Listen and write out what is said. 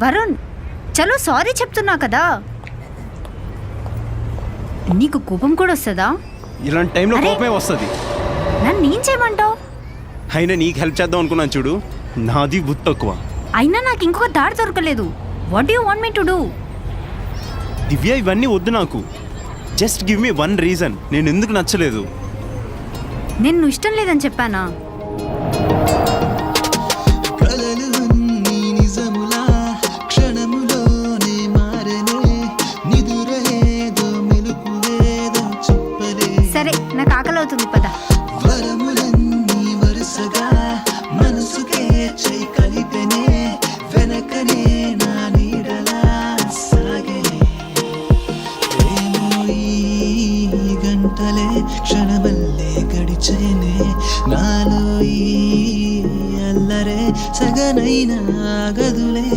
వరుణ్ చలో సారీ చెప్తున్నా కదా. నీకు కోపం కూడా వస్తుందా? ఇలాంటి టైంలో కోపమే వస్తుంది. నన్ను ఏం చేయమంటావు? అయినా నీకు హెల్ప్ చేద్దాం అనుకున్నాను చూడు, నాది బుద్ధి తక్కువ. అయినా నాకు ఇంకొక దారి దొరకలేదు. What you want me to do? Divya ఇవన్నీ వద్దు నాకు. Just give me one reason, నేను ఎందుకు నచ్చలేదు. నేను ఇష్టం లేదని చెప్పానా? సరే నాకు ఆకలి అవుతుంది పద. క్షణమల్లే గడిచేనే నాలో అల్లరే సగనైనా గదులే.